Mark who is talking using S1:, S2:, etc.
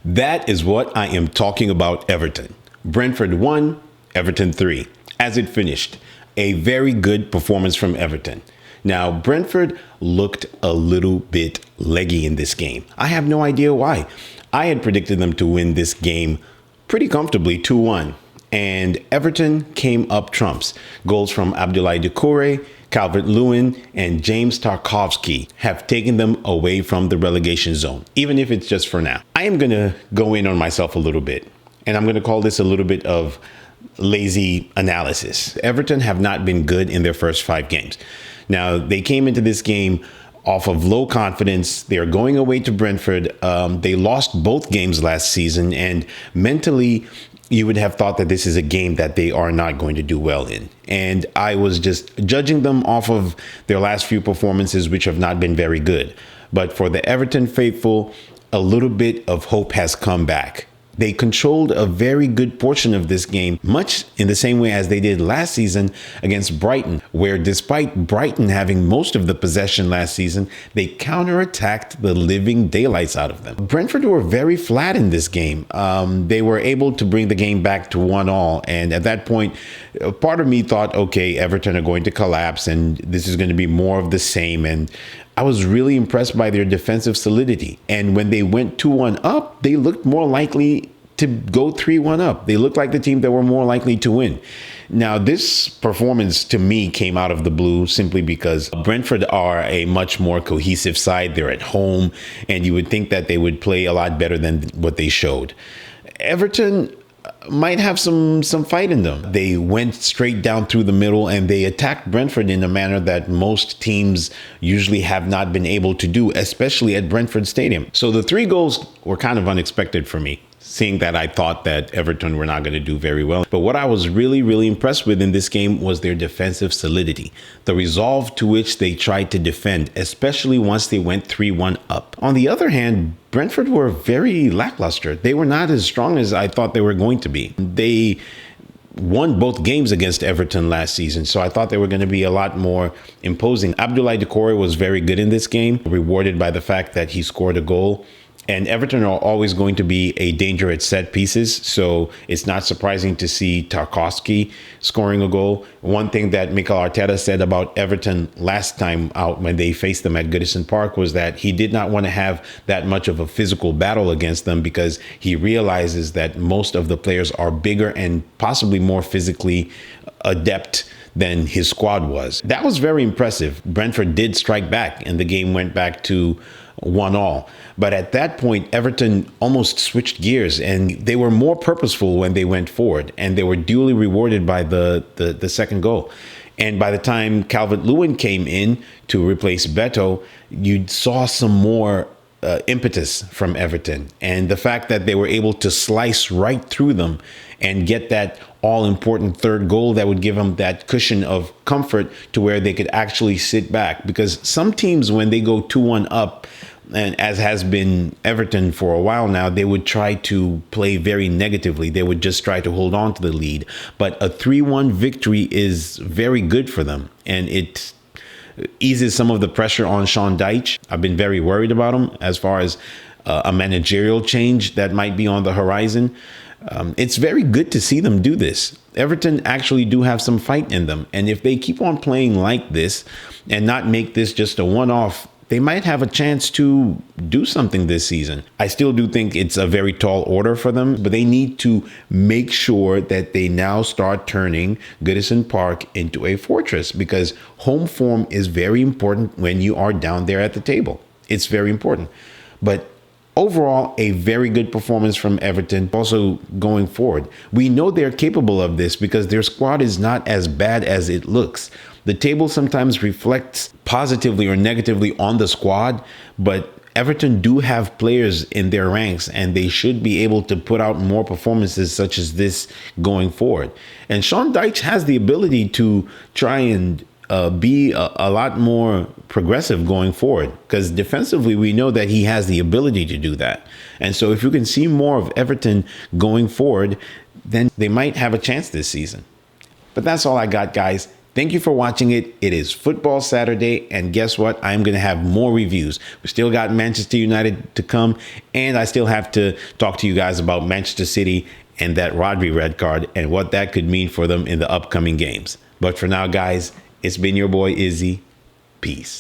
S1: That is what I am talking about, Everton. Brentford 1, Everton 3. As it finished, a very good performance from Everton. Now, Brentford looked a little bit leggy in this game. I have no idea why. I had predicted them to win this game pretty comfortably, 2-1. And Everton came up trumps. Goals from Abdoulaye Doucouré, Calvert-Lewin, and James Tarkowski have taken them away from the relegation zone, even if it's just for now. I am going to go in on myself a little bit, and I'm going to call this a little bit of lazy analysis. Everton have not been good in their first 5 games. Now, they came into this game off of low confidence. They are going away to Brentford. They lost both games last season, and mentally, you would have thought that this is a game that they are not going to do well in. And I was just judging them off of their last few performances, which have not been very good. But for the Everton faithful, a little bit of hope has come back. They controlled a very good portion of this game, much in the same way as they did last season against Brighton, where despite Brighton having most of the possession last season, they counterattacked the living daylights out of them. Brentford were very flat in this game. They were able to bring the game back to 1-1. And at that point, part of me thought, okay, Everton are going to collapse and this is going to be more of the same. And I was really impressed by their defensive solidity. And when they went 2-1 up, they looked more likely to go 3-1 up. They looked like the team that were more likely to win. Now, this performance to me came out of the blue simply because Brentford are a much more cohesive side. They're at home, and you would think that they would play a lot better than what they showed. Everton might have some fight in them. They went straight down through the middle and they attacked Brentford in a manner that most teams usually have not been able to do, especially at Brentford Stadium. So the 3 goals were kind of unexpected for me, seeing that I thought that Everton were not going to do very well. But what I was really, really impressed with in this game was their defensive solidity, the resolve to which they tried to defend, especially once they went 3-1 up. On the other hand, Brentford were very lackluster. They were not as strong as I thought they were going to be. They won both games against Everton last season, so I thought they were going to be a lot more imposing. Abdoulaye Doucouré was very good in this game, rewarded by the fact that he scored a goal. And Everton are always going to be a danger at set pieces, so it's not surprising to see Tarkowski scoring a goal. One thing that Mikel Arteta said about Everton last time out when they faced them at Goodison Park was that he did not want to have that much of a physical battle against them because he realizes that most of the players are bigger and possibly more physically adept than his squad was. That was very impressive. Brentford did strike back and the game went back to 1-1. But at that point, Everton almost switched gears and they were more purposeful when they went forward, and they were duly rewarded by the second goal. And by the time Calvert-Lewin came in to replace Beto, you saw some more impetus from Everton. And the fact that they were able to slice right through them and get that all-important third goal that would give them that cushion of comfort to where they could actually sit back. Because some teams, when they go 2-1 up, and as has been Everton for a while now, they would try to play very negatively. They would just try to hold on to the lead. But a 3-1 victory is very good for them. And it eases some of the pressure on Sean Dyche. I've been very worried about him as far as a managerial change that might be on the horizon. It's very good to see them do this. Everton actually do have some fight in them. And if they keep on playing like this and not make this just a one-off, they might have a chance to do something this season. I still do think it's a very tall order for them, but they need to make sure that they now start turning Goodison Park into a fortress, because home form is very important when you are down there at the table. It's very important. But overall, a very good performance from Everton. Also going forward, we know they're capable of this because their squad is not as bad as it looks. The table sometimes reflects positively or negatively on the squad, but Everton do have players in their ranks and they should be able to put out more performances such as this going forward. And Sean Dyche has the ability to try and be a lot more progressive going forward, because defensively we know that he has the ability to do that. And so if you can see more of Everton going forward, then they might have a chance this season. But that's all I got, guys. Thank you for watching it. It is Football Saturday, and guess what? I'm going to have more reviews. We still got Manchester United to come, and I still have to talk to you guys about Manchester City and that Rodri red card and what that could mean for them in the upcoming games. But for now, guys, it's been your boy Izzy. Peace.